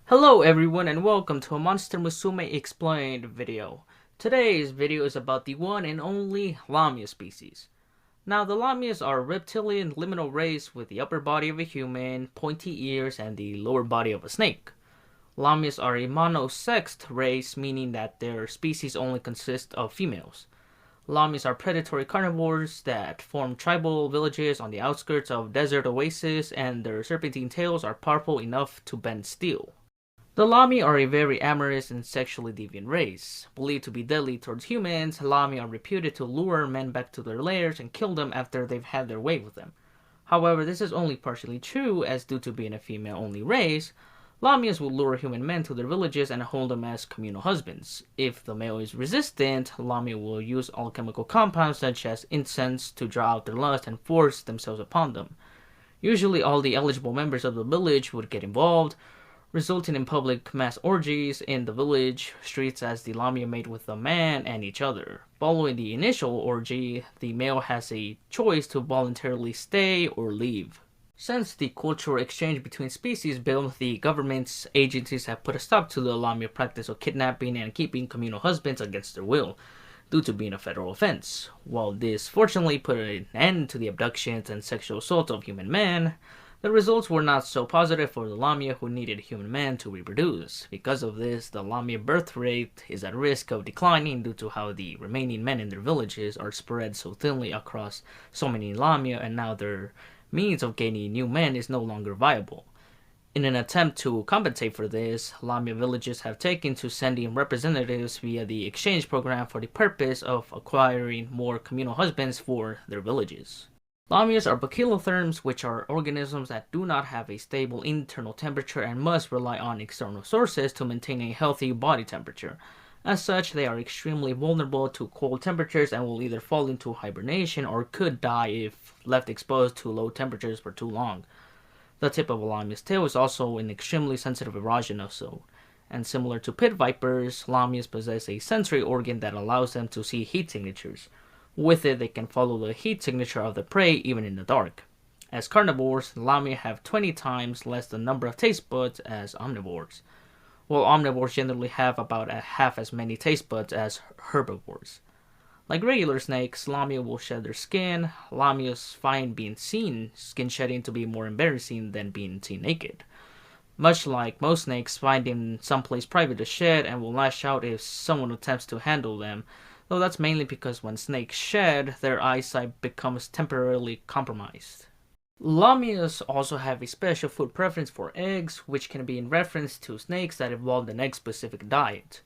Hello everyone and welcome to a Monster Musume Explained video. Today's video is about the one and only Lamia species. Now the Lamias are a reptilian liminal race with the upper body of a human, pointy ears, and the lower body of a snake. Lamias are a monosexed race, meaning that their species only consists of females. Lamias are predatory carnivores that form tribal villages on the outskirts of desert oases, and their serpentine tails are powerful enough to bend steel. The Lami are a very amorous and sexually deviant race. Believed to be deadly towards humans, Lami are reputed to lure men back to their lairs and kill them after they've had their way with them. However, this is only partially true, as due to being a female-only race, Lamias will lure human men to their villages and hold them as communal husbands. If the male is resistant, Lamia will use alchemical compounds such as incense to draw out their lust and force themselves upon them. Usually all the eligible members of the village would get involved, resulting in public mass orgies in the village streets as the Lamia mate with the man and each other. Following the initial orgy, the male has a choice to voluntarily stay or leave. Since the cultural exchange between species built, the government's agencies have put a stop to the Lamia practice of kidnapping and keeping communal husbands against their will, due to being a federal offense. While this fortunately put an end to the abductions and sexual assault of human men, the results were not so positive for the Lamia who needed human men to reproduce. Because of this, the Lamia birth rate is at risk of declining due to how the remaining men in their villages are spread so thinly across so many Lamia, and now their means of gaining new men is no longer viable. In an attempt to compensate for this, Lamia villages have taken to sending representatives via the exchange program for the purpose of acquiring more communal husbands for their villages. Lamias are poikilotherms, which are organisms that do not have a stable internal temperature and must rely on external sources to maintain a healthy body temperature. As such, they are extremely vulnerable to cold temperatures and will either fall into hibernation or could die if left exposed to low temperatures for too long. The tip of a Lamia's tail is also an extremely sensitive erogenous, and similar to pit vipers, Lamias possess a sensory organ that allows them to see heat signatures. With it, they can follow the heat signature of the prey even in the dark. As carnivores, Lamia have 20 times less the number of taste buds as omnivores, while omnivores generally have about half as many taste buds as herbivores. Like regular snakes, Lamia will shed their skin. Lamias find being seen skin shedding to be more embarrassing than being seen naked. Much like most snakes, finding someplace private to shed and will lash out if someone attempts to handle them, though that's mainly because when snakes shed, their eyesight becomes temporarily compromised. Lamias also have a special food preference for eggs, which can be in reference to snakes that evolved an egg-specific diet.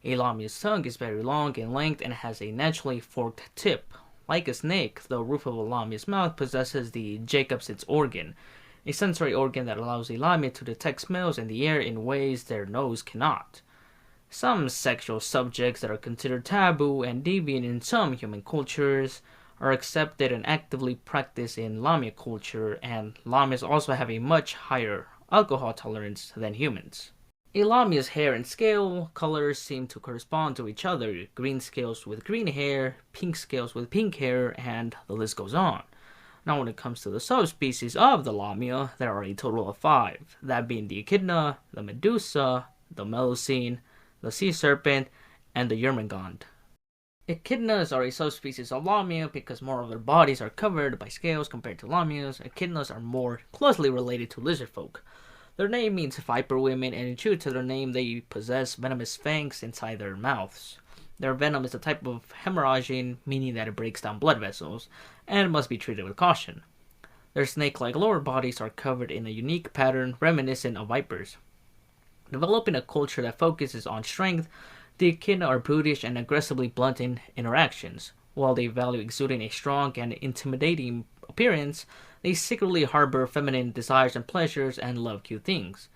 A Lamia's tongue is very long in length and has a naturally forked tip. Like a snake, the roof of a Lamia's mouth possesses the Jacobson's organ, a sensory organ that allows a Lamia to detect smells in the air in ways their nose cannot. Some sexual subjects that are considered taboo and deviant in some human cultures are accepted and actively practiced in Lamia culture, and Lamias also have a much higher alcohol tolerance than humans. A Lamia's hair and scale colors seem to correspond to each other, green scales with green hair, pink scales with pink hair, and the list goes on. Now when it comes to the subspecies of the Lamia, there are a total of 5, that being the echidna, the medusa, the melusine, the sea serpent, and the Yermangond. Echidnas are a subspecies of Lamia because more of their bodies are covered by scales compared to Lamias. Echidnas are more closely related to lizardfolk. Their name means viper women, and true to their name, they possess venomous fangs inside their mouths. Their venom is a type of hemorrhaging, meaning that it breaks down blood vessels, and must be treated with caution. Their snake-like lower bodies are covered in a unique pattern reminiscent of vipers. Developing a culture that focuses on strength, the echidna are brutish and aggressively blunt in interactions. While they value exuding a strong and intimidating appearance, they secretly harbor feminine desires and pleasures and love cute things.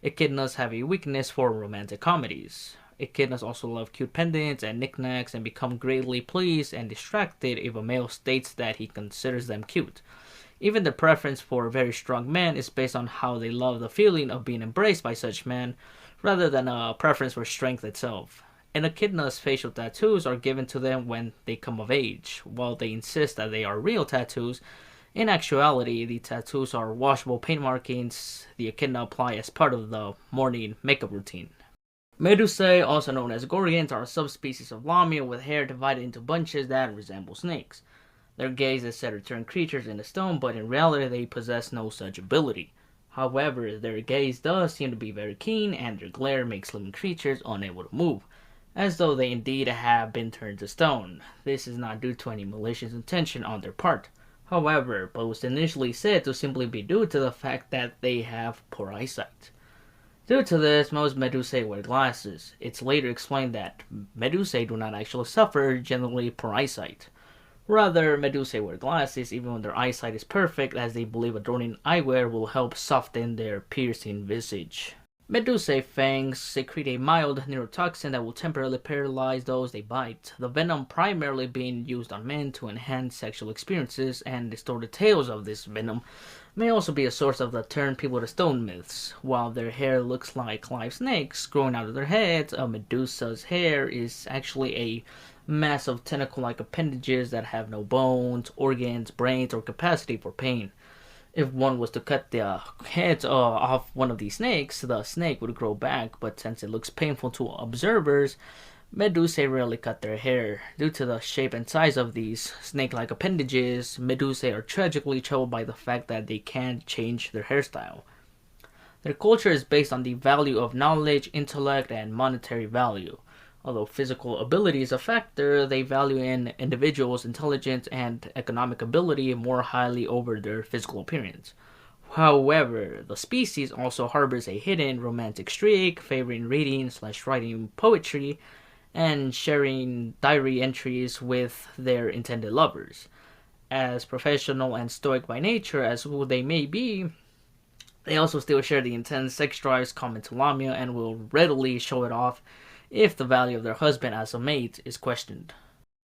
Echidnas have a weakness for romantic comedies. Echidnas also love cute pendants and knickknacks and become greatly pleased and distracted if a male states that he considers them cute. Even the preference for very strong men is based on how they love the feeling of being embraced by such men, rather than a preference for strength itself. And echidnas' facial tattoos are given to them when they come of age. While they insist that they are real tattoos, In actuality, the tattoos are washable paint markings the echidna apply as part of the morning makeup routine. Medusae, also known as gorgons, are a subspecies of Lamia with hair divided into bunches that resemble snakes. Their gaze is said to turn creatures into stone, but in reality they possess no such ability. However, their gaze does seem to be very keen, and their glare makes living creatures unable to move, as though they indeed have been turned to stone. This is not due to any malicious intention on their part. However, but was initially said to simply be due to the fact that they have poor eyesight. Due to this, most Medusae wear glasses. It's later explained that Medusae do not actually suffer generally poor eyesight. Rather, Medusae wear glasses even when their eyesight is perfect, as they believe adorning eyewear will help soften their piercing visage. Medusae fangs secrete a mild neurotoxin that will temporarily paralyze those they bite, the venom primarily being used on men to enhance sexual experiences, and distorted tales of this venom may also be a source of the turn people to stone myths. While their hair looks like live snakes growing out of their heads, a Medusa's hair is actually a mass of tentacle-like appendages that have no bones, organs, brains, or capacity for pain. If one was to cut the heads off one of these snakes, the snake would grow back, but since it looks painful to observers, Medusae rarely cut their hair. Due to the shape and size of these snake-like appendages, Medusae are tragically troubled by the fact that they can't change their hairstyle. Their culture is based on the value of knowledge, intellect, and monetary value. Although physical ability is a factor, they value an individual's intelligence and economic ability more highly over their physical appearance. However, the species also harbors a hidden romantic streak, favoring reading/writing poetry and sharing diary entries with their intended lovers. As professional and stoic by nature as who they may be, they also still share the intense sex drives common to Lamia and will readily show it off if the value of their husband as a mate is questioned.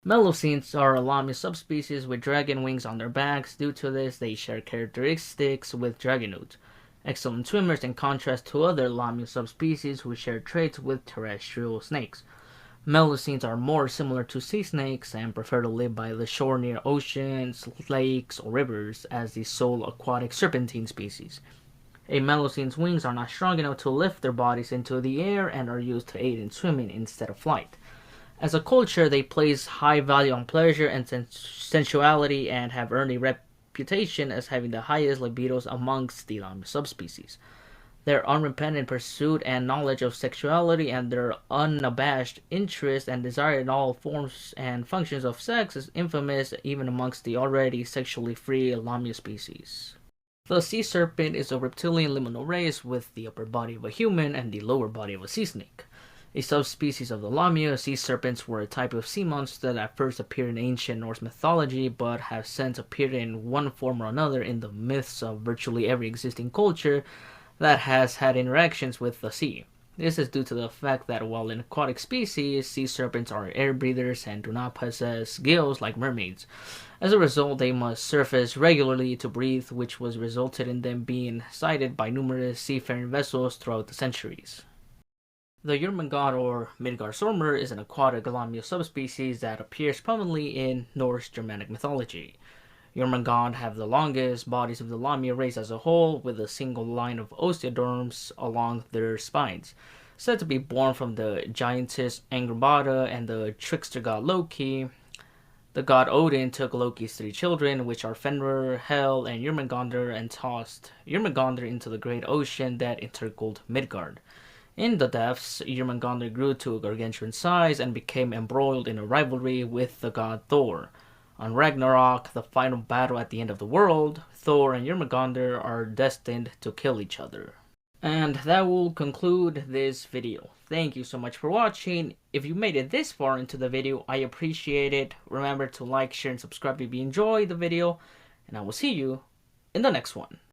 Melusines are a Lamia subspecies with dragon wings on their backs. Due to this, they share characteristics with dragonutes, excellent swimmers in contrast to other Lamia subspecies who share traits with terrestrial snakes. Melusines are more similar to sea snakes and prefer to live by the shore near oceans, lakes, or rivers as the sole aquatic serpentine species. A Melusine's wings are not strong enough to lift their bodies into the air and are used to aid in swimming instead of flight. As a culture, they place high value on pleasure and sensuality and have earned a reputation as having the highest libidos amongst the Lamia subspecies. Their unrepentant pursuit and knowledge of sexuality and their unabashed interest and desire in all forms and functions of sex is infamous even amongst the already sexually free Lamia species. The sea serpent is a reptilian liminal race with the upper body of a human and the lower body of a sea snake. A subspecies of the Lamia, sea serpents were a type of sea monster that first appeared in ancient Norse mythology but have since appeared in one form or another in the myths of virtually every existing culture that has had interactions with the sea. This is due to the fact that while an aquatic species, sea serpents are air breathers and do not possess gills like mermaids. As a result, they must surface regularly to breathe, which was resulted in them being sighted by numerous seafaring vessels throughout the centuries. The Jörmungand or Midgardsormr is an aquatic Lamia subspecies that appears prominently in Norse Germanic mythology. Jörmungand have the longest bodies of the Lamia race as a whole, with a single line of osteoderms along their spines, said to be born from the giantess Angrboda and the trickster god Loki. The god Odin took Loki's 3 children, which are Fenrir, Hel, and Jörmungandr, and tossed Jörmungandr into the great ocean that encircled Midgard. In the depths, Jörmungandr grew to a gargantuan size and became embroiled in a rivalry with the god Thor. On Ragnarok, the final battle at the end of the world, Thor and Jörmungandr are destined to kill each other. And that will conclude this video. Thank you so much for watching. If you made it this far into the video, I appreciate it. Remember to like, share, and subscribe if you enjoyed the video. And I will see you in the next one.